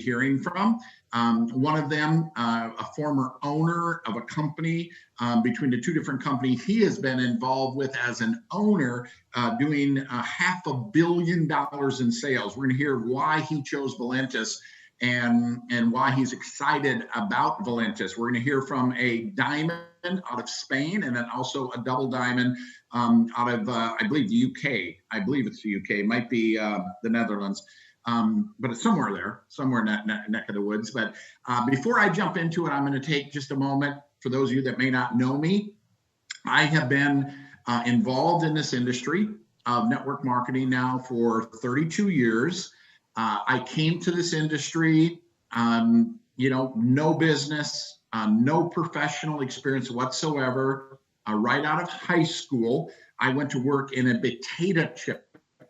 hearing from. One of them, a former owner of a company, between the two different companies he has been involved with as an owner, doing $500 million in sales. We're going to hear why he chose Valentis and why he's excited about Valentis. We're going to hear from a diamond out of Spain, and then also a double diamond out of, I believe, the UK. I believe it's the UK. It might be the Netherlands. But it's somewhere there, somewhere in that neck of the woods. But before I jump into it, I'm going to take just a moment for those of you that may not know me. I have been involved in this industry of network marketing now for 32 years. I came to this industry, no business, no professional experience whatsoever. Right out of high school, I went to work in a potato chip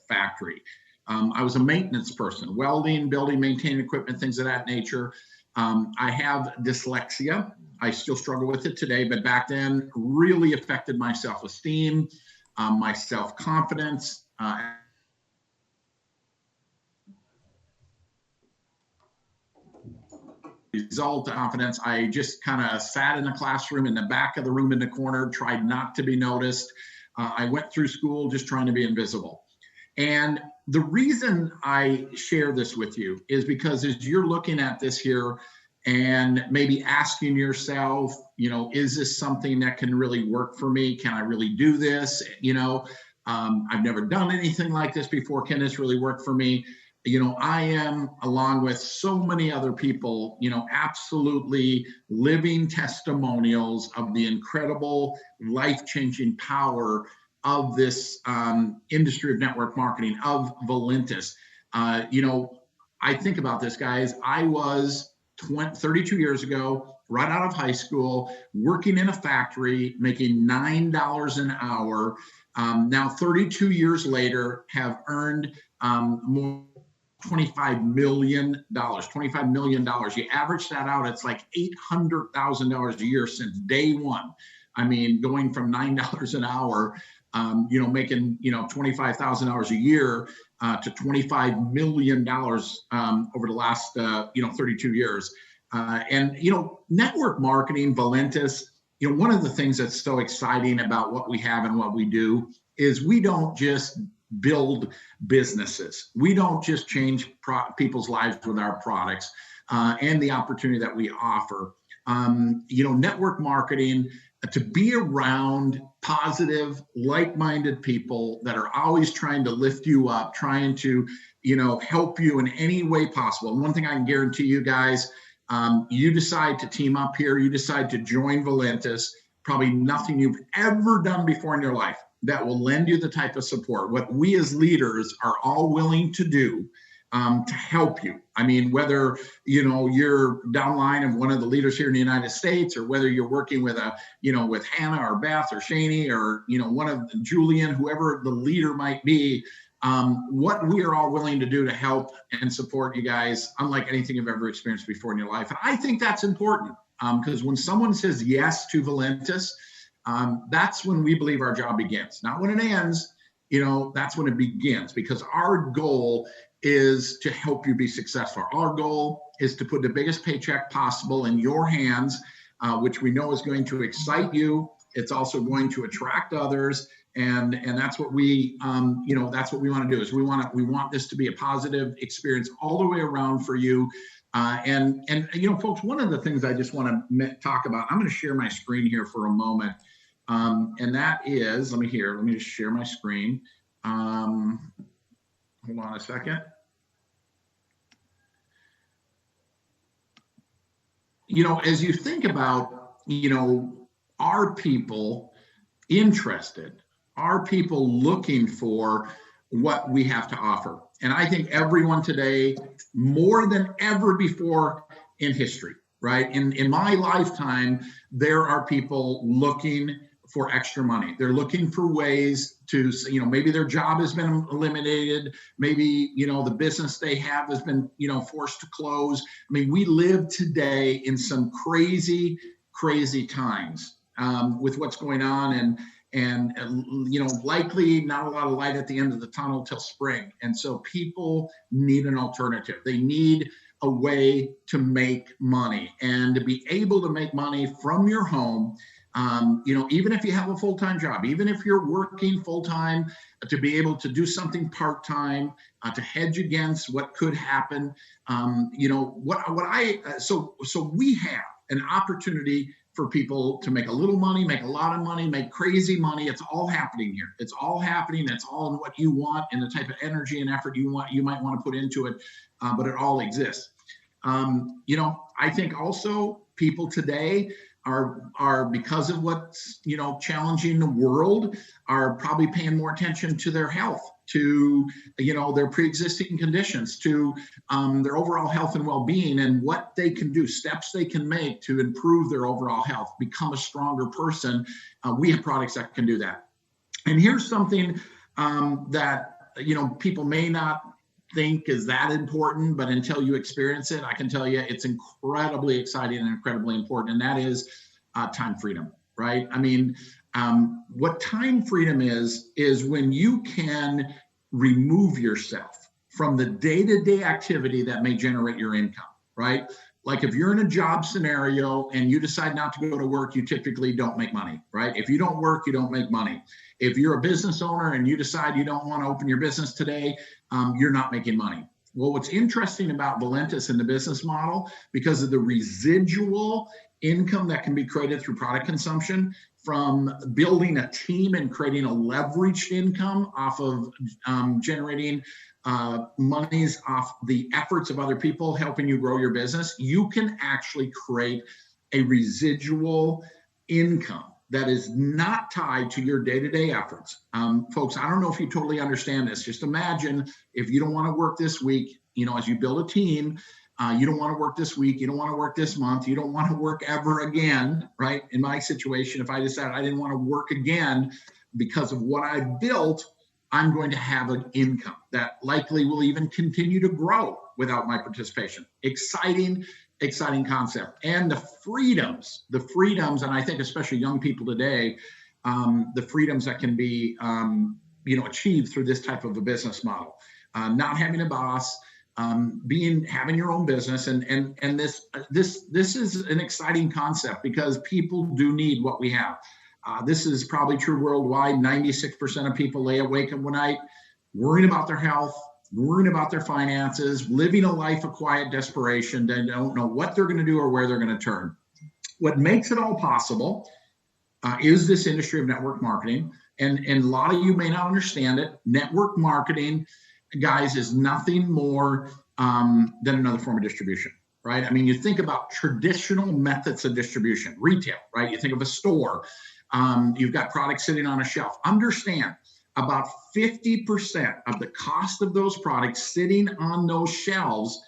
factory. I was a maintenance person, welding, building, maintaining equipment, things of that nature. I have dyslexia. I still struggle with it today, but back then really affected my self-esteem, my self-confidence. Result of confidence, I just kind of sat in the classroom in the back of the room in the corner, tried not to be noticed. I went through school just trying to be invisible. And the reason I share this with you is because as you're looking at this here and maybe asking yourself, is this something that can really work for me? Can I really do this? I've never done anything like this before. Can this really work for me? I am, along with so many other people, absolutely living testimonials of the incredible life-changing power of this industry of network marketing, of Valentis. I think about this, guys. I was 32 years ago, right out of high school, working in a factory, making $9 an hour. Now, 32 years later, have earned more $25 million. $25 million. You average that out, it's like $800,000 a year since day one. I mean, going from $9 an hour, making, $25,000 a year to $25 million over the last, 32 years. Network marketing, Valentis, one of the things that's so exciting about what we have and what we do is we don't just build businesses. We don't just change people's lives with our products and the opportunity that we offer. Network marketing, to be around positive, like-minded people that are always trying to lift you up, trying to, help you in any way possible. And one thing I can guarantee you guys, you decide to team up here, you decide to join Valentis, probably nothing you've ever done before in your life that will lend you the type of support. What we as leaders are all willing to do to help you. I mean, whether, you're downline of one of the leaders here in the United States, or whether you're working with with Hannah or Beth or Shani or, one of Julian, whoever the leader might be, what we are all willing to do to help and support you guys, unlike anything you've ever experienced before in your life. And I think that's important because when someone says yes to Valentis, that's when we believe our job begins. Not when it ends, that's when it begins, because our goal is to help you be successful. Our goal is to put the biggest paycheck possible in your hands, which we know is going to excite you. It's also going to attract others. And that's what we, that's what we want to do is we want this to be a positive experience all the way around for you. Folks, one of the things I just want to talk about, I'm going to share my screen here for a moment. And that is, let me just share my screen. Hold on a second. As you think about, are people interested? Are people looking for what we have to offer? And I think everyone today, more than ever before in history, right? In my lifetime, there are people looking for extra money. They're looking for ways to, maybe their job has been eliminated. Maybe, the business they have has been, forced to close. I mean, we live today in some crazy, crazy times with what's going on and likely not a lot of light at the end of the tunnel till spring. And so people need an alternative. They need a way to make money and to be able to make money from your home. Even if you have a full-time job, even if you're working full-time, to be able to do something part-time, to hedge against what could happen. So we have an opportunity for people to make a little money, make a lot of money, make crazy money. It's all happening here. It's all happening. It's all in what you want and the type of energy and effort you might want to put into it, but it all exists. I think also people today are because of what's challenging the world, are probably paying more attention to their health, to their pre-existing conditions, to their overall health and well-being, and what they can do, steps they can make to improve their overall health, become a stronger person. We have products that can do that. And here's something that people may not think is that important, but until you experience it, I can tell you it's incredibly exciting and incredibly important, and that is time freedom, right? I mean, what time freedom is when you can remove yourself from the day-to-day activity that may generate your income, right? Like if you're in a job scenario and you decide not to go to work, you typically don't make money, right? If you don't work, you don't make money. If you're a business owner and you decide you don't want to open your business today, you're not making money. Well, what's interesting about Valentis and the business model, because of the residual income that can be created through product consumption, from building a team and creating a leveraged income off of generating monies off the efforts of other people helping you grow your business, you can actually create a residual income that is not tied to your day-to-day efforts. Folks, I don't know if you totally understand this. Just imagine if you don't want to work this week, as you build a team, you don't want to work this week, you don't want to work this month, you don't want to work ever again, right? In my situation, if I decided I didn't want to work again because of what I've built, I'm going to have an income that likely will even continue to grow without my participation. Exciting concept. And the freedoms, and I think especially young people today, the freedoms that can be, achieved through this type of a business model. Not having a boss, having your own business, and this is an exciting concept because people do need what we have. This is probably true worldwide. 96% of people lay awake at night worrying about their health, worrying about their finances, living a life of quiet desperation. They don't know what they're going to do or where they're going to turn. What makes it all possible is this industry of network marketing. And a lot of you may not understand it. Network marketing, guys, is nothing more than another form of distribution, right? I mean, you think about traditional methods of distribution, retail, right? You think of a store. You've got products sitting on a shelf. Understand, about 50% of the cost of those products sitting on those shelves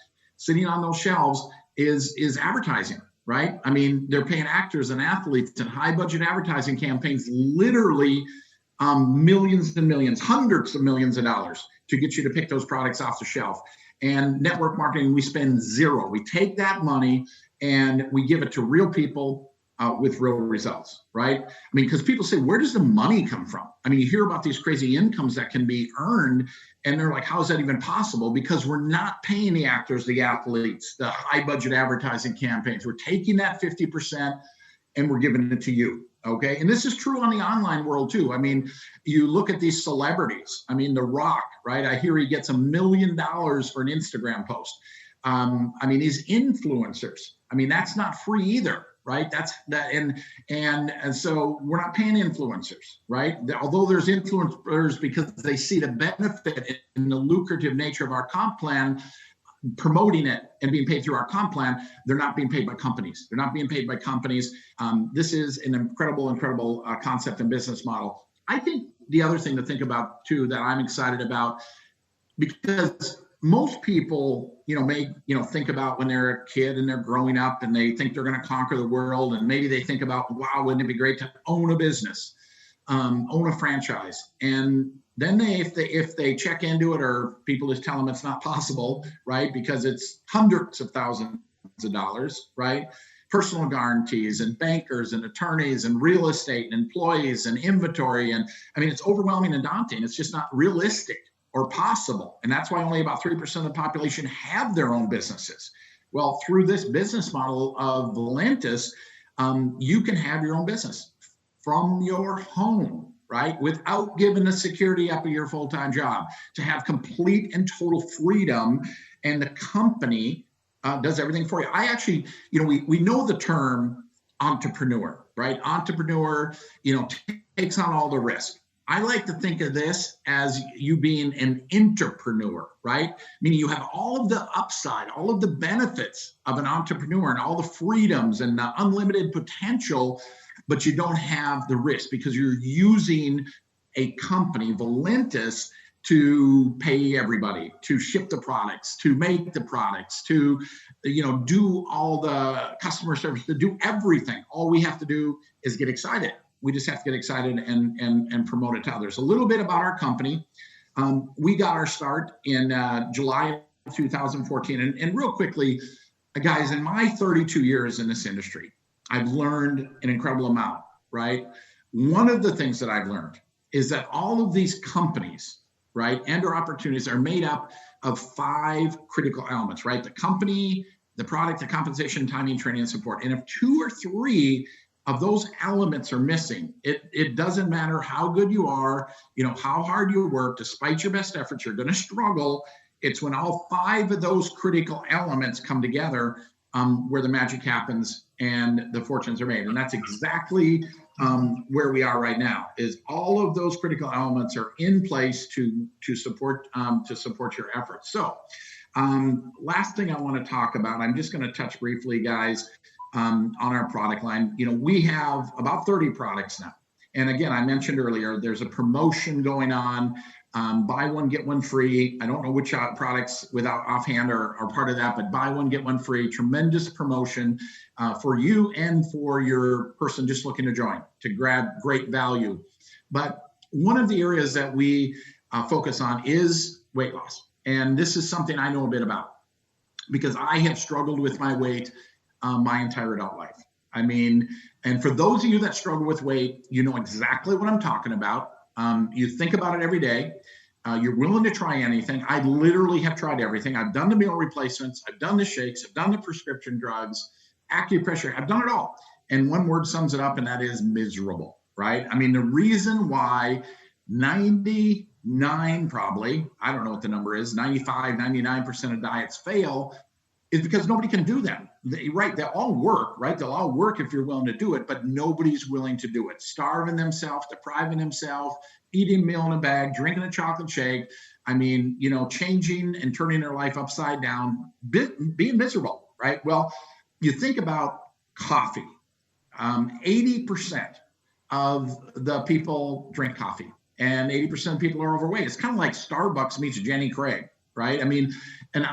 is advertising, right? I mean, they're paying actors and athletes and high budget advertising campaigns, literally millions and millions, hundreds of millions of dollars to get you to pick those products off the shelf. And network marketing, we spend zero. We take that money and we give it to real people with real results, right? I mean, because people say, where does the money come from? I mean, you hear about these crazy incomes that can be earned, and they're like, how is that even possible? Because we're not paying the actors, the athletes, the high budget advertising campaigns. We're taking that 50% and we're giving it to you, okay? And this is true on the online world too. I mean, you look at these celebrities. I mean, The Rock, right? I hear he gets $1 million for an Instagram post. I mean, these influencers, I mean, that's not free either. Right. And so we're not paying influencers. Right. Although there's influencers because they see the benefit in the lucrative nature of our comp plan, promoting it and being paid through our comp plan, they're not being paid by companies. They're not being paid by companies. This is an incredible concept and business model. I think the other thing to think about, too, that I'm excited about, because most people, may, think about when they're a kid and they're growing up and they think they're going to conquer the world. And maybe they think about, wow, wouldn't it be great to own a business, own a franchise? And then if they check into it, or people just tell them it's not possible, right? Because it's hundreds of thousands of dollars, right? Personal guarantees and bankers and attorneys and real estate and employees and inventory. And I mean, it's overwhelming and daunting. It's just not realistic or possible. And that's why only about 3% of the population have their own businesses. Well, through this business model of Valentis, you can have your own business from your home, right? Without giving the security up of your full-time job, to have complete and total freedom. And the company does everything for you. I actually, we know the term entrepreneur, right? Entrepreneur, takes on all the risk. I like to think of this as you being an entrepreneur, right? Meaning you have all of the upside, all of the benefits of an entrepreneur and all the freedoms and the unlimited potential, but you don't have the risk because you're using a company, Valentis, to pay everybody, to ship the products, to make the products, to do all the customer service, to do everything. All we have to do is get excited. We just have to get excited and promote it to others. A little bit about our company. We got our start in July of 2014. And real quickly, guys, in my 32 years in this industry, I've learned an incredible amount, right? One of the things that I've learned is that all of these companies, right, and or opportunities are made up of 5 critical elements, right? The company, the product, the compensation, timing, training, and support. And if 2 or 3 of those elements are missing, it doesn't matter how good you are, how hard you work, despite your best efforts, you're going to struggle. It's when all 5 of those critical elements come together where the magic happens and the fortunes are made. And that's exactly where we are right now, is all of those critical elements are in place to support your efforts. So last thing I want to talk about, I'm just going to touch briefly, guys, on our product line. We have about 30 products now. And again, I mentioned earlier, there's a promotion going on. Buy one, get one free. I don't know which products without offhand are part of that, but buy one, get one free. Tremendous promotion for you and for your person just looking to join, to grab great value. But one of the areas that we focus on is weight loss. And this is something I know a bit about because I have struggled with my weight my entire adult life. I mean, and for those of you that struggle with weight, you know exactly what I'm talking about. You think about it every day. You're willing to try anything. I literally have tried everything. I've done the meal replacements. I've done the shakes. I've done the prescription drugs, acupressure. I've done it all. And one word sums it up, and that is miserable, right? I mean, the reason why 99 probably, I don't know what the number is, 95, 99% of diets fail is because nobody can do them. Right, they'll all work, right? They'll all work if you're willing to do it, but nobody's willing to do it. Starving themselves, depriving themselves, eating meal in a bag, drinking a chocolate shake. I mean, changing and turning their life upside down, being miserable, right? Well, you think about coffee. 80% of the people drink coffee, and 80% of people are overweight. It's kind of like Starbucks meets Jenny Craig, right? I mean, an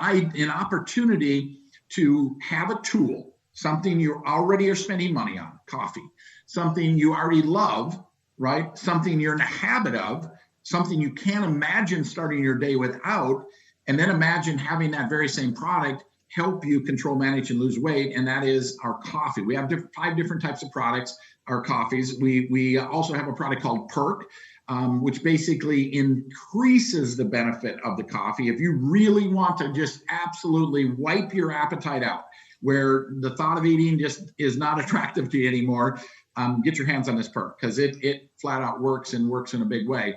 opportunity to have a tool, something you already are spending money on, coffee, something you already love, right? Something you're in the habit of, something you can't imagine starting your day without, and then imagine having that very same product help you control, manage, and lose weight, and that is our coffee. We have 5 different types of products, our coffees. We also have a product called Perk, which basically increases the benefit of the coffee. If you really want to just absolutely wipe your appetite out, where the thought of eating just is not attractive to you anymore, get your hands on this Perk because it flat out works and works in a big way.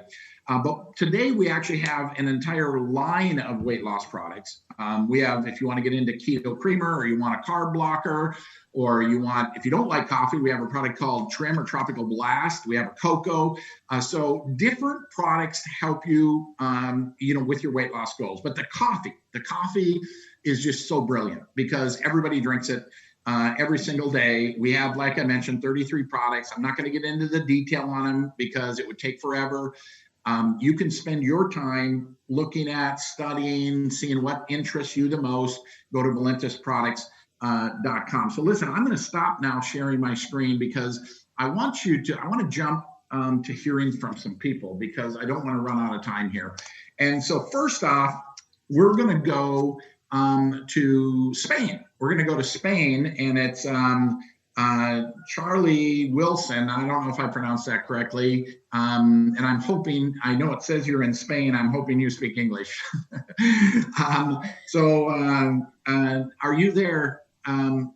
But today we actually have an entire line of weight loss products. We have, if you want to get into keto creamer, or you want a carb blocker, or if you don't like coffee, we have a product called Trim or Tropical Blast. We have a cocoa. So different products to help you, with your weight loss goals. But the coffee is just so brilliant because everybody drinks it every single day. We have, like I mentioned, 33 products. I'm not going to get into the detail on them because it would take forever. You can spend your time looking at, studying, seeing what interests you the most. Go to valentisproducts.com. So listen, I'm going to stop now sharing my screen because I want to jump to hearing from some people because I don't want to run out of time here. And so first off, we're going to go to Spain. We're going to go to Spain, and it's Charlie Wilson. I don't know if I pronounced that correctly. And I'm hoping, I know it says you're in Spain. I'm hoping you speak English. Are you there? And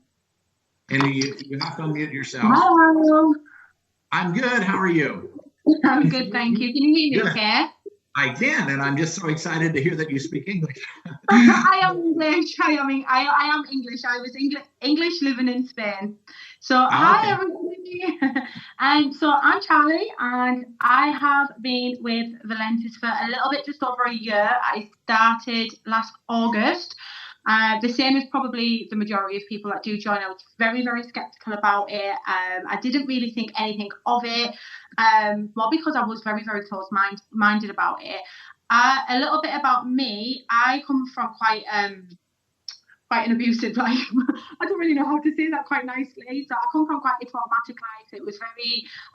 you have to unmute yourself. Hello. I'm good. How are you? I'm good, thank you. Can you hear me okay? I can, and I'm just so excited to hear that you speak English. I am English. I am English. I was English living in Spain. So hi everybody. And so I'm Charlie, and I have been with Valentis for a little bit, just over a year. I started last August. The same as probably the majority of people that do join. I was very, very skeptical about it. I didn't really think anything of it. Well, because I was very, very close-minded about it. A little bit about me. I come from quite an abusive life. I don't really know how to say that quite nicely. So I come from quite a traumatic life. It was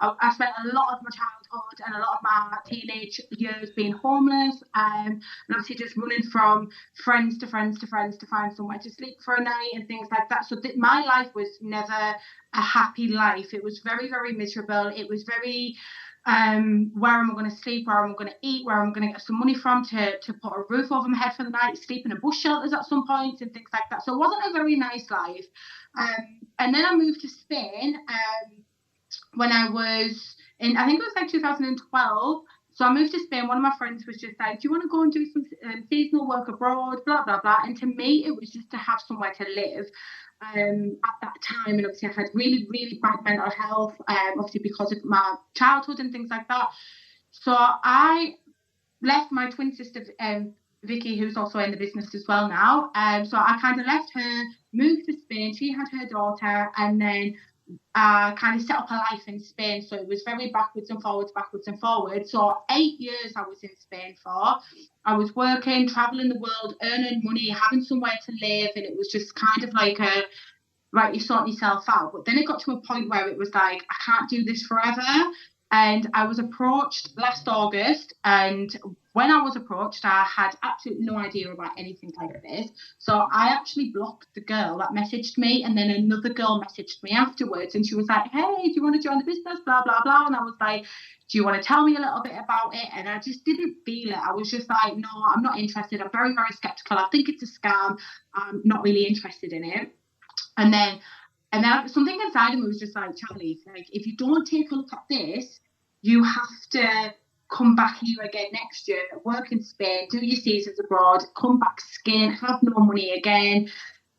I spent a lot of my childhood and a lot of my teenage years being homeless, and obviously just running from friends to friends to friends to find somewhere to sleep for a night and things like that. So my life was never a happy life. It was very, very miserable. It was very where am I going to sleep, where am I going to eat, where am I going to get some money from to put a roof over my head for the night, sleep in a bus shelters at some point and things like that. So it wasn't a very nice life. And then I moved to Spain when I was in, I think it was like 2012. So I moved to Spain. One of my friends was just like, do you want to go and do some seasonal work abroad, blah, blah, blah. And to me, it was just to have somewhere to live. At that time, and obviously I had really, really bad mental health, obviously because of my childhood and things like that. So I left my twin sister, Vicky, who's also in the business as well now. So I kind of left her, moved to Spain. She had her daughter, and then kind of set up a life in Spain. So it was very backwards and forwards. So 8 years I was in Spain for. I was working, traveling the world, earning money, having somewhere to live, and it was just kind of like right, you're sorting yourself out. But then it got to a point where it was like, I can't do this forever. And I was approached last August, and when I was approached, I had absolutely no idea about anything like this. So I actually blocked the girl that messaged me, and then another girl messaged me afterwards, and she was like, hey, do you want to join the business, blah, blah, blah. And I was like, do you want to tell me a little bit about it? And I just didn't feel it. I was just like, no, I'm not interested. I'm very, very skeptical. I think it's a scam. I'm not really interested in it. And then something inside of me was just like, Charlie, like, if you don't take a look at this, you have to come back here again next year, work in Spain, do your seasons abroad, come back skin, have no money again.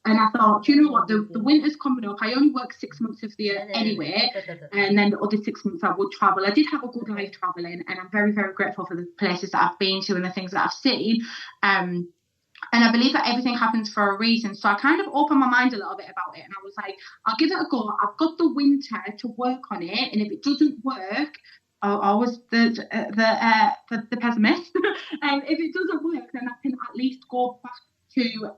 And I thought, you know what, the winter's coming up. I only work 6 months of the year anyway, and then the other 6 months I would travel. I did have a good life traveling, and I'm very, very grateful for the places that I've been to and the things that I've seen. And I believe that everything happens for a reason. So I kind of opened my mind a little bit about it. And I was like, I'll give it a go. I've got the winter to work on it. And if it doesn't work, I was the pessimist. And if it doesn't work, then I can at least go back to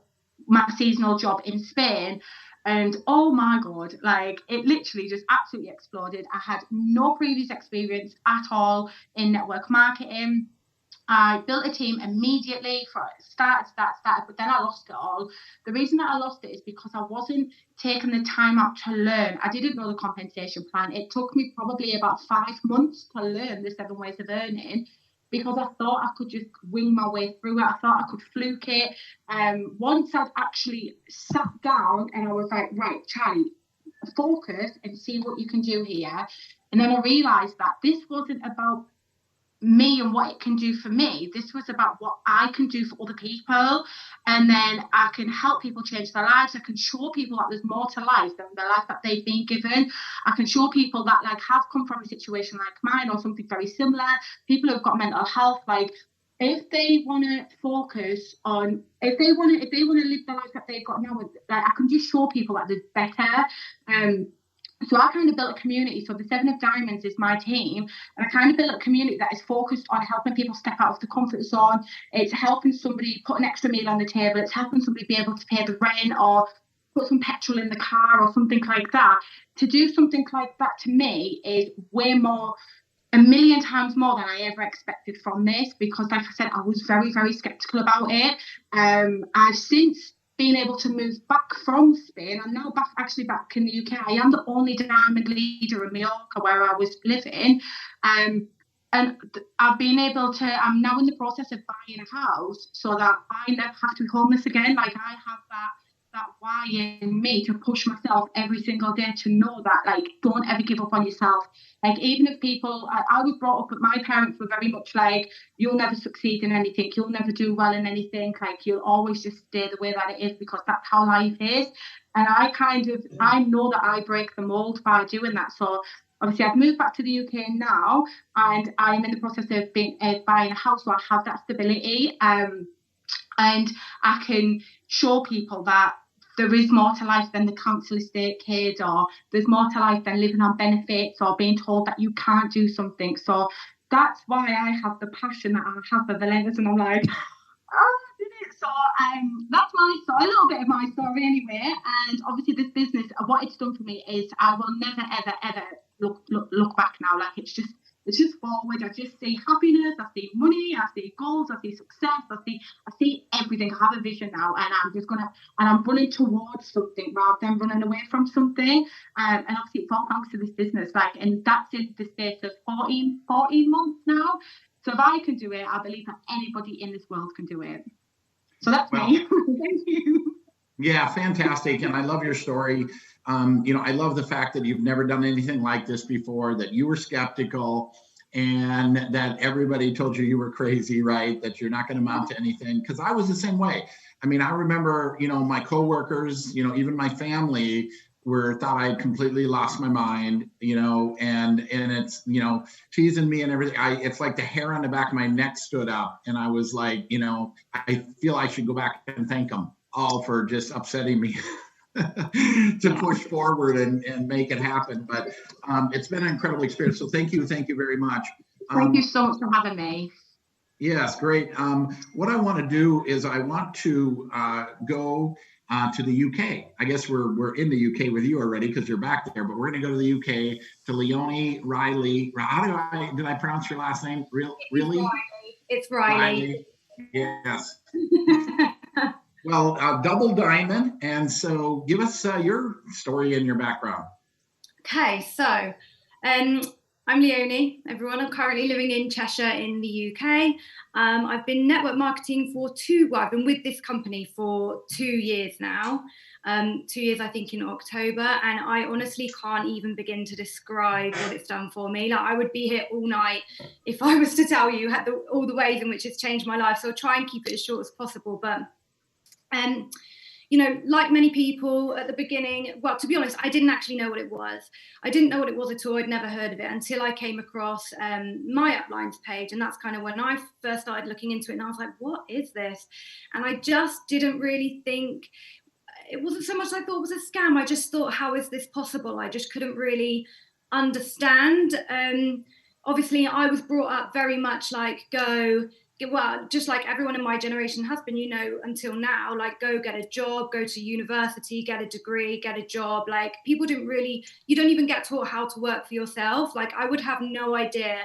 my seasonal job in Spain. And oh my God, like it literally just absolutely exploded. I had no previous experience at all in network marketing. I built a team immediately for started, but then I lost it all. The reason that I lost it is because I wasn't taking the time out to learn. I didn't know the compensation plan. It took me probably about 5 months to learn the 7 ways of earning, because I thought I could just wing my way through it. I thought I could fluke it. Once I'd actually sat down and I was like, right, Charlie, focus and see what you can do here. And then I realised that this wasn't about me and what it can do for me. This was about what I can do for other people, and then I can help people change their lives. I can show people that there's more to life than the life that they've been given. I can show people that like have come from a situation like mine or something very similar, people who've got mental health, like if they want to focus on, if they want to live the life that they've got now, like I can just show people that there's better. So I kind of built a community. So the 7 of Diamonds is my team. And I kind of built a community that is focused on helping people step out of the comfort zone. It's helping somebody put an extra meal on the table. It's helping somebody be able to pay the rent or put some petrol in the car or something like that. To do something like that to me is way more, a million times more than I ever expected from this, because like I said, I was very, very skeptical about it. I've since been able to move back from Spain. I'm now back in the UK. I am the only diamond leader in Mallorca where I was living. And I've been able to, I'm now in the process of buying a house so that I never have to be homeless again. Like I have that that why in me to push myself every single day to know that, like, don't ever give up on yourself. Like, even if people, I was brought up, but my parents were very much like, you'll never succeed in anything, you'll never do well in anything, like, you'll always just stay the way that it is because that's how life is. And I know that I break the mold by doing that. So obviously I've moved back to the UK now, and I'm in the process of buying a house, so I have that stability. And I can show people that there is more to life than the council estate kid, or there's more to life than living on benefits or being told that you can't do something. So that's why I have the passion that I have for the letters, and I'm like, I did it. So that's a little bit of my story anyway. And obviously this business, what it's done for me is I will never, ever, ever look back now. Like, it's just forward. I just see happiness, I see money, I see goals, I see success, I see everything. I have a vision now, and I'm running towards something rather than running away from something. And obviously it's all thanks to this business, like, and that's in the space of 14 months now. So if I can do it, I believe that anybody in this world can do it. So that's me. Thank you. Yeah, fantastic. And I love your story. I love the fact that you've never done anything like this before, that you were skeptical, and that everybody told you were crazy, right? That you're not going to amount to anything. Because I was the same way. I mean, I remember, my coworkers, even my family thought I had completely lost my mind, and it's, teasing me and everything. It's like the hair on the back of my neck stood up, and I was like, I feel I should go back and thank them all for just upsetting me to push forward and make it happen. But it's been an incredible experience. So thank you very much. Thank you so much for having me. Yes, great. What I want to do is I want to go to the UK. I guess we're in the UK with you already because you're back there, but we're going to go to the UK to Leonie Reilly. Did I pronounce your last name? Really? It's Reilly. Yes. Well, double diamond. And so give us your story and your background. Okay, so I'm Leonie, everyone. I'm currently living in Cheshire in the UK. I've been network marketing I've been with this company for 2 years now. 2 years, I think, in October. And I honestly can't even begin to describe what it's done for me. Like, I would be here all night if I was to tell you all the ways in which it's changed my life. So I'll try and keep it as short as possible. But like many people at the beginning, well, to be honest, I didn't actually know what it was. I didn't know what it was at all. I'd never heard of it until I came across my uplines page. And that's kind of when I first started looking into it. And I was like, what is this? And I just didn't really think, it wasn't so much I thought it was a scam. I just thought, how is this possible? I just couldn't really understand. Obviously, I was brought up very much like just like everyone in my generation has been, until now, like, go get a job, go to university, get a degree, get a job. Like, people you don't even get taught how to work for yourself. Like, I would have no idea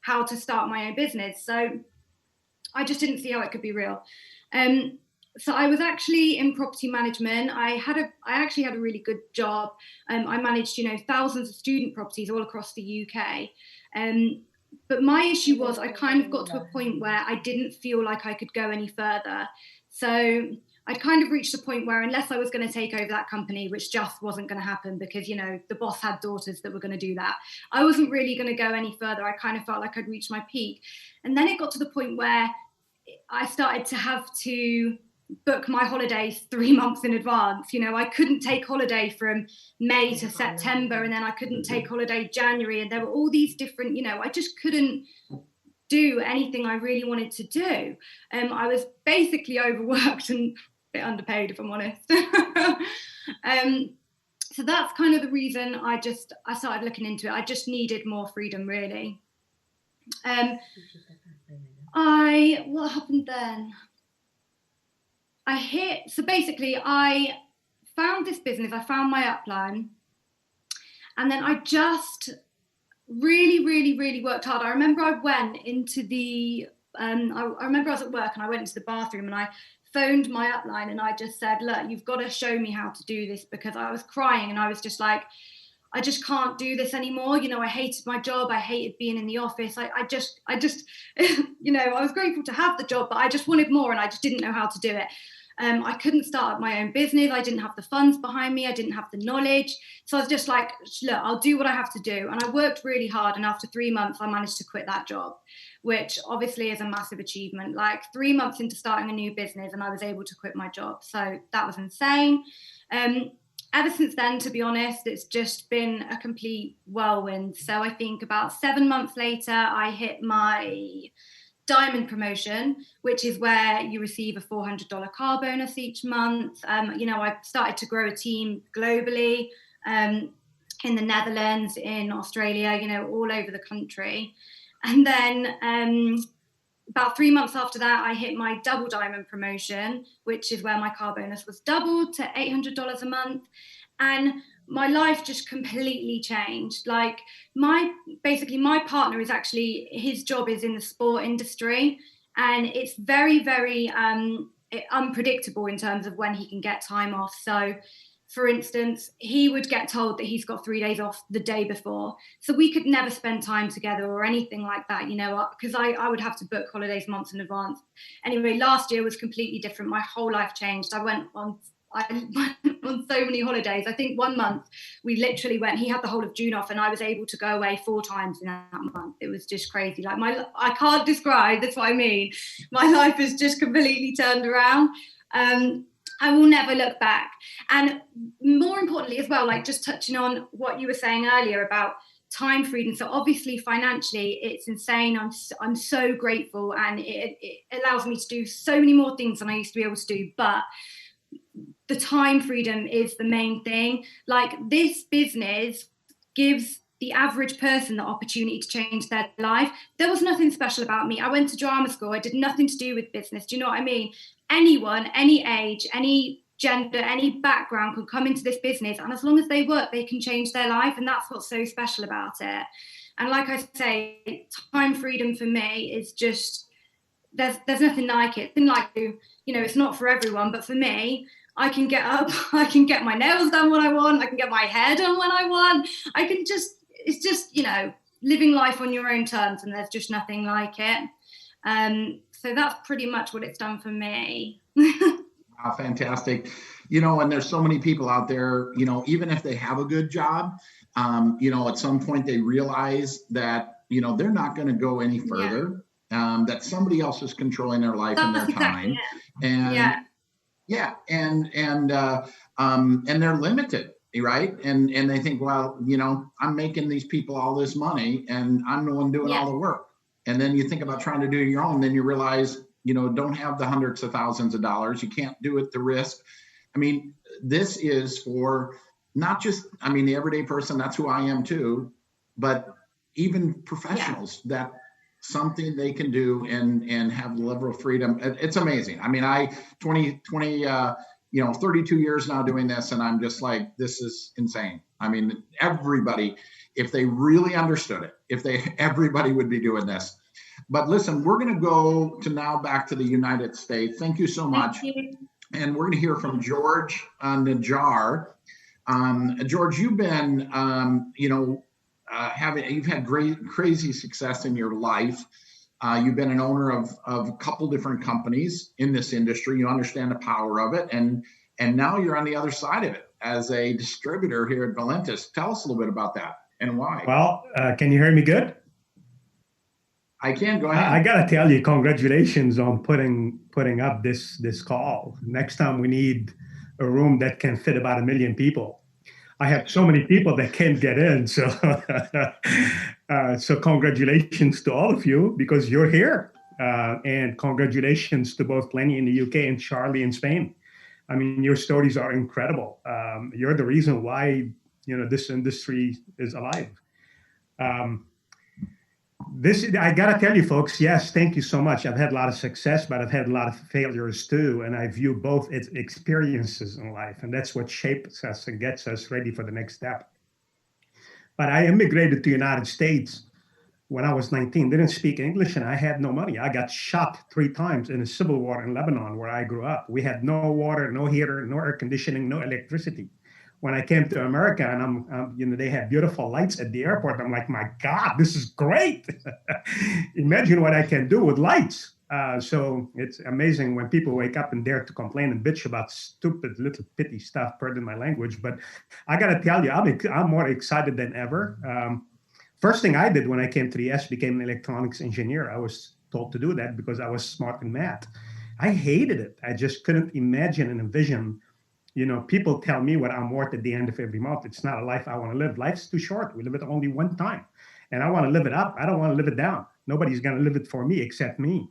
how to start my own business. So I just didn't see how it could be real. So I was actually in property management. I actually had a really good job. I managed, thousands of student properties all across the UK. But my issue was I kind of got to a point where I didn't feel like I could go any further. So I'd kind of reached a point where, unless I was going to take over that company, which just wasn't going to happen because, the boss had daughters that were going to do that, I wasn't really going to go any further. I kind of felt like I'd reached my peak. And then it got to the point where I started to have to book my holidays 3 months in advance. I couldn't take holiday from May to September, and then I couldn't take holiday January, and there were all these different, I just couldn't do anything I really wanted to do. I was basically overworked and a bit underpaid, if I'm honest. So that's kind of the reason I started looking into it. I just needed more freedom, really. What happened then? So basically I found this business, I found my upline, and then I just really, really, really worked hard. I remember I went into I remember I was at work and I went into the bathroom and I phoned my upline and I just said, look, you've got to show me how to do this, because I was crying and I was just like, I just can't do this anymore. I hated my job. I hated being in the office. I just, I was grateful to have the job, but I just wanted more and I just didn't know how to do it. I couldn't start up my own business. I didn't have the funds behind me. I didn't have the knowledge. So I was just like, look, I'll do what I have to do. And I worked really hard. And after 3 months, I managed to quit that job, which obviously is a massive achievement. Like 3 months into starting a new business, and I was able to quit my job. So that was insane. Ever since then, to be honest, it's just been a complete whirlwind. So I think about 7 months later, I hit my diamond promotion, which is where you receive a $400 car bonus each month. I started to grow a team globally, in the Netherlands, in Australia, all over the country. And then about 3 months after that, I hit my double diamond promotion, which is where my car bonus was doubled to $800 a month. And my life just completely changed. Like my partner is actually, his job is in the sport industry, and it's very, very unpredictable in terms of when he can get time off. So for instance, he would get told that he's got 3 days off the day before. So we could never spend time together or anything like that, because I would have to book holidays months in advance. Anyway, last year was completely different. My whole life changed. I went on so many holidays. I think 1 month we literally went, he had the whole of June off, and I was able to go away 4 times in that month. It was just crazy. Like I can't describe, that's what I mean. My life has just completely turned around. I will never look back. And more importantly as well, like just touching on what you were saying earlier about time freedom. So obviously financially, it's insane. I'm so grateful, and it allows me to do so many more things than I used to be able to do. But the time freedom is the main thing. Like this business gives the average person the opportunity to change their life. There was nothing special about me. I went to drama school. I did nothing to do with business. Do you know what I mean? Anyone, any age, any gender, any background could come into this business, and as long as they work, they can change their life. And that's what's so special about it. And like I say, time freedom for me is just, there's nothing like it. It's not for everyone, but for me, I can get up, I can get my nails done when I want, I can get my hair done when I want. It's just, living life on your own terms, and there's just nothing like it. So that's pretty much what it's done for me. Wow, fantastic. And there's so many people out there, even if they have a good job, at some point they realize that, they're not going to go any further, that somebody else is controlling their life and their time. And they're limited, right? And they think, well, I'm making these people all this money, and I'm the one doing all the work. And then you think about trying to do your own, then you realize, don't have the hundreds of thousands of dollars. You can't do it, the risk. I mean, this is for not just, the everyday person, that's who I am too, but even professionals, that something they can do and have the level of freedom. It's amazing. 32 years now doing this, and I'm just like, this is insane. Everybody, if they really understood it, everybody would be doing this. But listen, we're going to go to now back to the United States. Thank you so much. And we're going to hear from George Najjar. George, you've been, you've had crazy success in your life. You've been an owner of a couple different companies in this industry. You understand the power of it. And now you're on the other side of it as a distributor here at Valentis. Tell us a little bit about that and why. Well, can you hear me good? I can. Go ahead. I got to tell you, congratulations on putting up this call. Next time we need a room that can fit about 1 million people. I have so many people that can't get in. So, so congratulations to all of you, because you're here. And congratulations to both Lenny in the UK and Charlie in Spain. Your stories are incredible. You're the reason why, this industry is alive. I gotta tell you folks, yes, thank you so much. I've had a lot of success, but I've had a lot of failures too. And I view both as experiences in life. And that's what shapes us and gets us ready for the next step. But I immigrated to the United States when I was 19, didn't speak English, and I had no money. I got shot 3 times in a civil war in Lebanon, where I grew up. We had no water, no heater, no air conditioning, no electricity. When I came to America, and they had beautiful lights at the airport, I'm like, my God, this is great. Imagine what I can do with lights. So it's amazing when people wake up and dare to complain and bitch about stupid little petty stuff, pardon my language. But I got to tell you, I'm more excited than ever. First thing I did when I came to the US, became an electronics engineer. I was told to do that because I was smart in math. I hated it. I just couldn't imagine and envision. People tell me what I'm worth at the end of every month. It's not a life I want to live. Life's too short. We live it only one time. And I want to live it up. I don't want to live it down. Nobody's going to live it for me except me.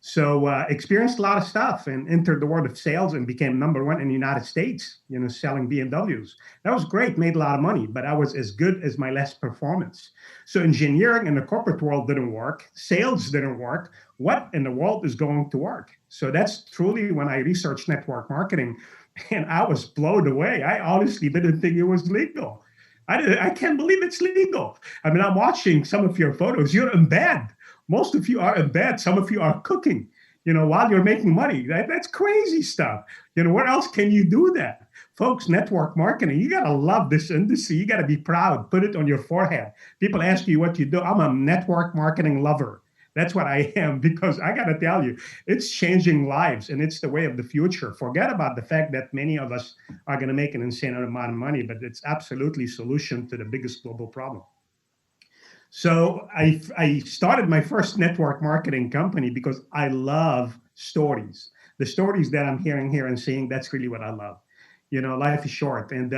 So experienced a lot of stuff and entered the world of sales and became #1 in the United States, selling BMWs. That was great, made a lot of money, but I was as good as my last performance. So engineering in the corporate world didn't work. Sales didn't work. What in the world is going to work? So that's truly when I researched network marketing, and I was blown away. I honestly didn't think it was legal. I can't believe it's legal. I mean, I'm watching some of your photos. You're in bed. Most of you are in bed. Some of you are cooking, while you're making money. That's crazy stuff. Where else can you do that? Folks, network marketing, you got to love this industry. You got to be proud. Put it on your forehead. People ask you what you do. I'm a network marketing lover. That's what I am, because I got to tell you, it's changing lives and it's the way of the future. Forget about the fact that many of us are going to make an insane amount of money, but it's absolutely a solution to the biggest global problem. So I started my first network marketing company because I love stories. The stories that I'm hearing here and seeing, that's really what I love. Life is short, and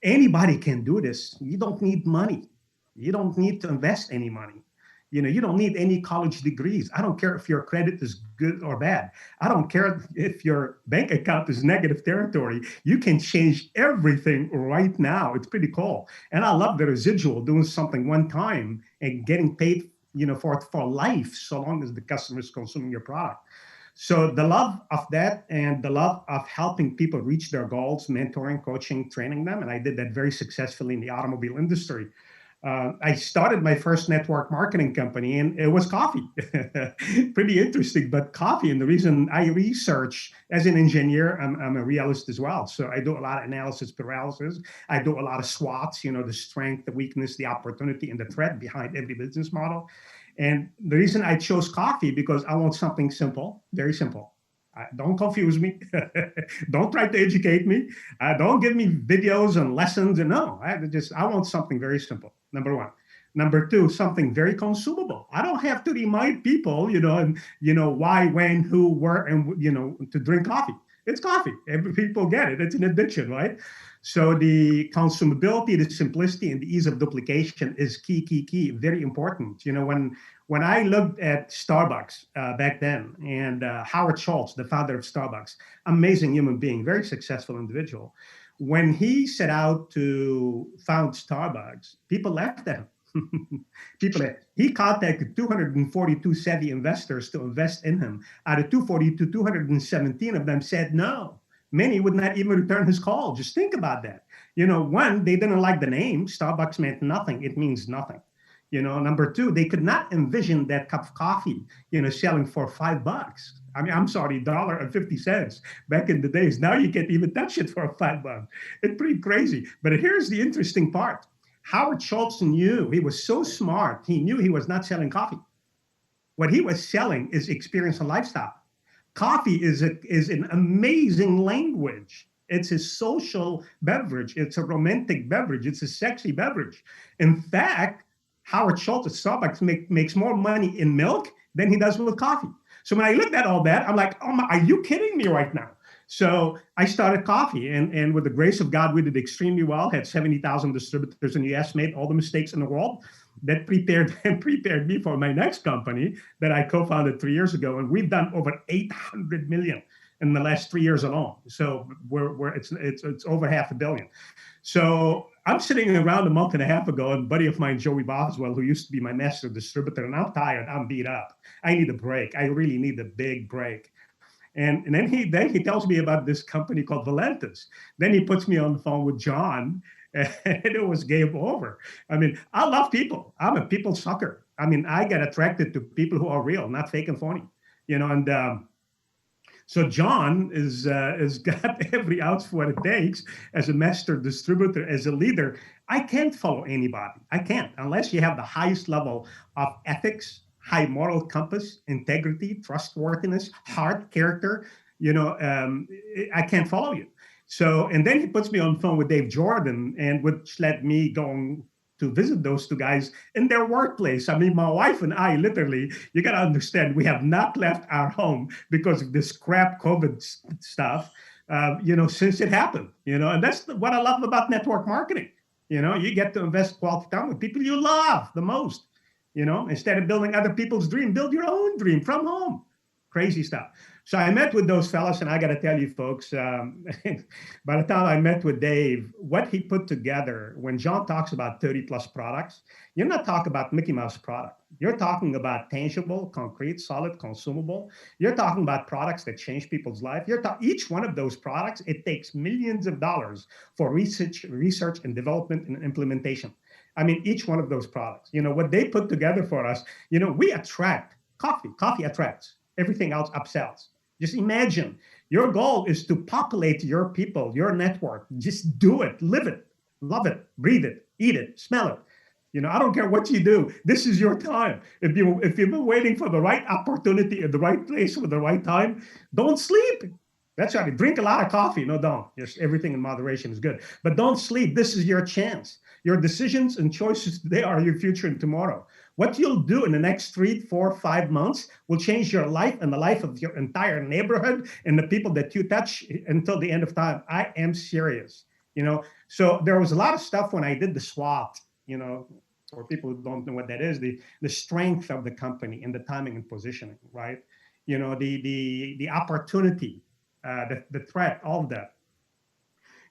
anybody can do this. You don't need money. You don't need to invest any money. You don't need any college degrees. I don't care if your credit is good or bad. I don't care if your bank account is negative territory. You can change everything right now. It's pretty cool. And I love the residual, doing something one time and getting paid, for life, so long as the customer is consuming your product. So the love of that and the love of helping people reach their goals, mentoring, coaching, training them. And I did that very successfully in the automobile industry. I started my first network marketing company, and it was coffee. Pretty interesting, but coffee. And the reason I research as an engineer, I'm a realist as well. So I do a lot of analysis paralysis. I do a lot of SWOTs, the strength, the weakness, the opportunity, and the threat behind every business model. And the reason I chose coffee, because I want something simple, very simple. Don't confuse me. Don't try to educate me. Don't give me videos and lessons. And no, I want something very simple. Number one. Number two, something very consumable. I don't have to remind people, why, when, who, where, and, to drink coffee. It's coffee. Every people get it. It's an addiction, right? So the consumability, the simplicity, and the ease of duplication is key, very important. When I looked at Starbucks back then, and Howard Schultz, the founder of Starbucks, amazing human being, very successful individual. When he set out to found Starbucks, people laughed at him. He contacted 242 savvy investors to invest in him. Out of 242, 217 of them said no. Many would not even return his call. Just think about that. One, they didn't like the name. Starbucks meant nothing. It means nothing. Number two, they could not envision that cup of coffee, selling for $5. I mean, I'm sorry, $1.50 back in the days. Now you can't even touch it for $5. It's pretty crazy. But here's the interesting part. Howard Schultz knew, he was so smart, he knew he was not selling coffee. What he was selling is experience and lifestyle. Coffee is an amazing language. It's a social beverage. It's a romantic beverage. It's a sexy beverage. In fact, Howard Schultz at Starbucks makes more money in milk than he does with coffee. So when I looked at all that, I'm like, oh my, are you kidding me right now? So I started coffee, and with the grace of God, we did extremely well, had 70,000 distributors in the US, made all the mistakes in the world. That prepared me for my next company that I co-founded 3 years ago. And we've done over 800 million in the last 3 years alone. So it's over $500 million. So I'm sitting around a month and a half ago, and a buddy of mine, Joey Boswell, who used to be my master distributor, and I'm tired, I'm beat up. I need a break. I really need a big break. And then he tells me about this company called Valentis. Then he puts me on the phone with John, and it was game over. I mean, I love people. I'm a people sucker. I mean, I get attracted to people who are real, not fake and phony. And so John is got every ounce of what it takes as a master distributor, as a leader. I can't follow anybody. I can't, unless you have the highest level of ethics, high moral compass, integrity, trustworthiness, heart, character, I can't follow you. So, and then he puts me on the phone with Dave Jordan, and which led me going to visit those two guys in their workplace. I mean, my wife and I, literally, you got to understand, we have not left our home because of this crap COVID stuff, since it happened, and that's what I love about network marketing. You get to invest quality time with people you love the most, instead of building other people's dream, build your own dream from home. Crazy stuff. So I met with those fellas, and I got to tell you, folks, by the time I met with Dave, what he put together, when John talks about 30 plus products, you're not talking about Mickey Mouse product. You're talking about tangible, concrete, solid, consumable. You're talking about products that change people's life. Each one of those products, it takes millions of dollars for research and development and implementation. I mean, each one of those products, what they put together for us, we attract coffee. Coffee attracts. Everything else upsells. Just imagine your goal is to populate your people, your network. Just do it, live it, love it, breathe it, eat it, smell it. I don't care what you do. This is your time. If you've been waiting for the right opportunity at the right place with the right time, don't sleep. That's right. Drink a lot of coffee. No, don't. Just everything in moderation is good. But don't sleep. This is your chance. Your decisions and choices today are your future and tomorrow. What you'll do in the next 3, 4, 5 months will change your life and the life of your entire neighborhood and the people that you touch until the end of time. I am serious. So there was a lot of stuff when I did the SWOT, for people who don't know what that is, the strength of the company and the timing and positioning, right? The opportunity, the threat, all of that.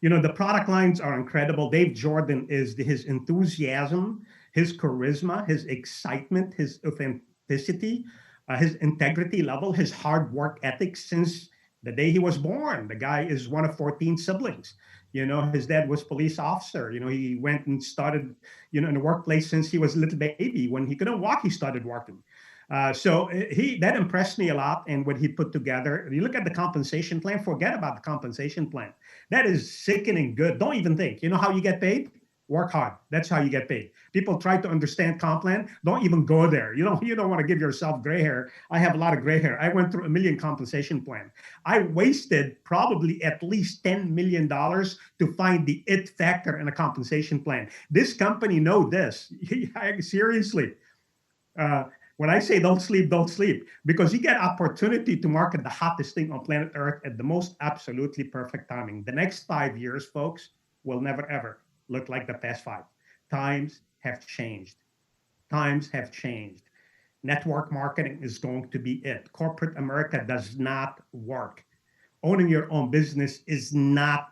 The product lines are incredible. Dave Jordan is his enthusiasm, his charisma, his excitement, his authenticity, his integrity level, his hard work ethic since the day he was born. The guy is one of 14 siblings. His dad was police officer. He went and started, in the workplace since he was a little baby. When he couldn't walk, he started working. So that impressed me a lot, and what he put together. You look at the compensation plan, forget about the compensation plan. That is sickening good. Don't even think. You know how you get paid? Work hard. That's how you get paid. People try to understand comp plan. Don't even go there. You don't want to give yourself gray hair. I have a lot of gray hair. I went through a million compensation plan. I wasted probably at least $10 million to find the it factor in a compensation plan. This company know this. Seriously. When I say don't sleep, because you get opportunity to market the hottest thing on planet Earth at the most absolutely perfect timing. The next 5 years, folks, will never, ever look like the past 5. Times have changed. Network marketing is going to be it. Corporate America does not work. Owning your own business is not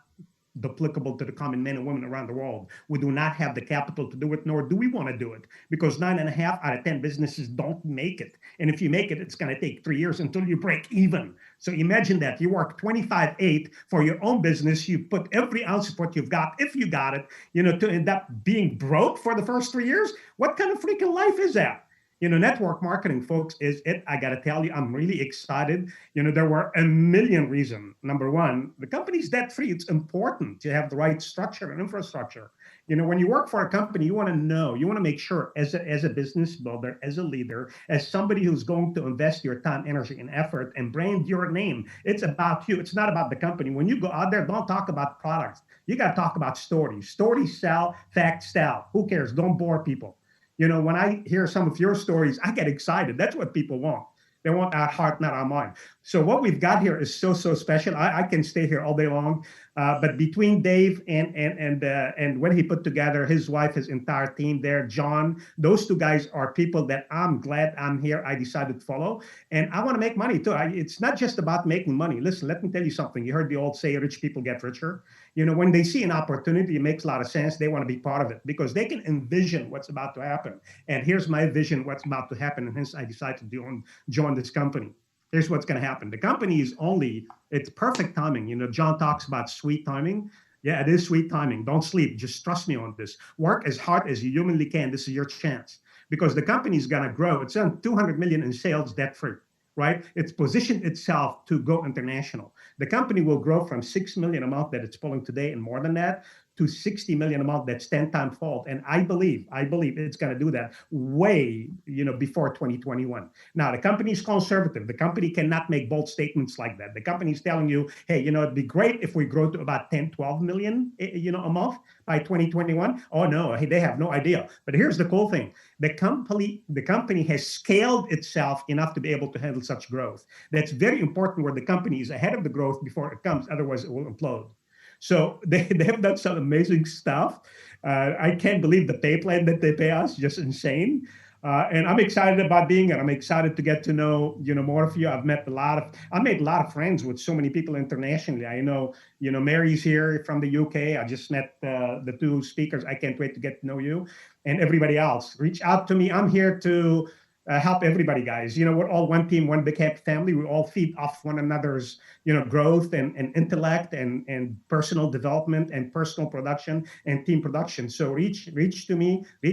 duplicable to the common men and women around the world. We do not have the capital to do it, nor do we want to do it, because 9.5 out of 10 businesses don't make it. And if you make it, it's going to take 3 years until you break even. So imagine that you work 25/8 for your own business. You put every ounce of what you've got, if you got it, to end up being broke for the first 3 years. What kind of freaking life is that? Network marketing, folks, is it. I got to tell you, I'm really excited. There were a million reasons. Number one, the company's debt free. It's important to have the right structure and infrastructure. When you work for a company, you want to make sure as a business builder, as a leader, as somebody who's going to invest your time, energy, and effort and brand your name. It's about you. It's not about the company. When you go out there, don't talk about products. You got to talk about stories. Stories sell, facts sell. Who cares? Don't bore people. When I hear some of your stories, I get excited. That's what people want. They want our heart, not our mind. So what we've got here is so special. I can stay here all day long. But between Dave and what he put together, his wife, his entire team there, John, those two guys are people that I'm glad I'm here. I decided to follow. And I want to make money too. It's not just about making money. Listen, let me tell you something. You heard the old say, rich people get richer. When they see an opportunity, it makes a lot of sense. They want to be part of it because they can envision what's about to happen. And here's my vision, what's about to happen. And hence I decided to join this company. Here's what's going to happen. The company is it's perfect timing. John talks about sweet timing. Yeah, it is sweet timing. Don't sleep. Just trust me on this. Work as hard as you humanly can. This is your chance because the company is going to grow. It's on $200 million in sales, debt-free. Right? It's positioned itself to go international. The company will grow from $6 million a month that it's pulling today and more than that to 60 million a month. That's 10 times fold. And I believe it's going to do that way, before 2021. Now, the company is conservative. The company cannot make bold statements like that. The company is telling you, hey, it'd be great if we grow to about 10, 12 million, a month by 2021. Oh, no, hey, they have no idea. But here's the cool thing. The company has scaled itself enough to be able to handle such growth. That's very important, where the company is ahead of the growth before it comes. Otherwise, it will implode. So they have done some amazing stuff. I can't believe the pay plan that they pay us, just insane. And I'm excited about being here. I'm excited to get to know, more of you. I made a lot of friends with so many people internationally. I know, Mary's here from the UK. I just met the two speakers. I can't wait to get to know you, and everybody else. Reach out to me. I'm here to help everybody, guys. We're all one team, one big happy family. We all feed off one another's, growth and intellect and personal development and personal production and team production. So reach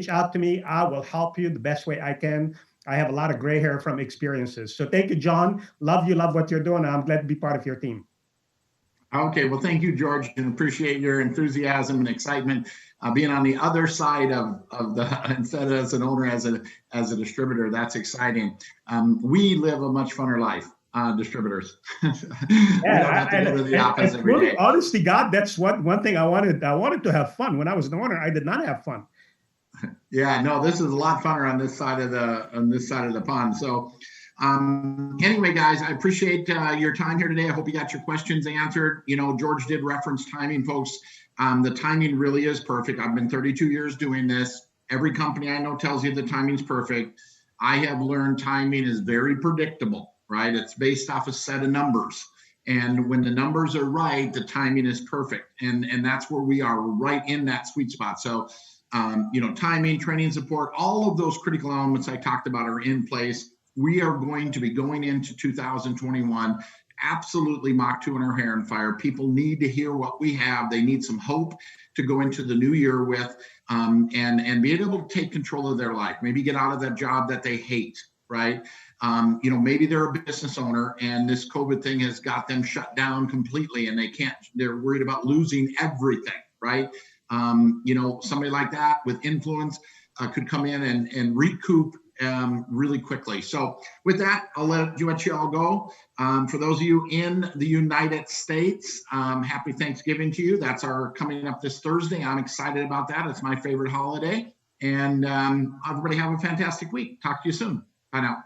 out to me. I will help you the best way I can. I have a lot of gray hair from experiences. So thank you, John. Love you, love what you're doing. I'm glad to be part of your team. Okay, well, thank you, George, and appreciate your enthusiasm and excitement. Being on the other side of the, instead of as an owner, as a distributor, that's exciting. We live a much funner life, distributors. Yeah, we don't have to go to the office every day. Honestly, God, that's one thing I wanted. I wanted to have fun. When I was an owner, I did not have fun. Yeah, no, this is a lot funner on this side of the pond. So. Anyway, guys, I appreciate your time here today. I hope you got your questions answered. George did reference timing, folks. The timing really is perfect. I've been 32 years doing this. Every company I know tells you the timing's perfect. I have learned timing is very predictable, right? It's based off a set of numbers. And when the numbers are right, the timing is perfect. And that's where we are. We're right in that sweet spot. So, timing, training, support, all of those critical elements I talked about are in place. We are going to be going into 2021 absolutely Mach 2 in our hair and fire. People need to hear what we have. They need some hope to go into the new year with, and be able to take control of their life. Maybe get out of that job that they hate, right? Maybe they're a business owner and this COVID thing has got them shut down completely and they're worried about losing everything, right? Somebody like that with influence could come in and recoup really quickly. So with that, I'll let you all go. For those of you in the United States, happy Thanksgiving to you. That's coming up this Thursday. I'm excited about that. It's my favorite holiday. And everybody have a fantastic week. Talk to you soon. Bye now.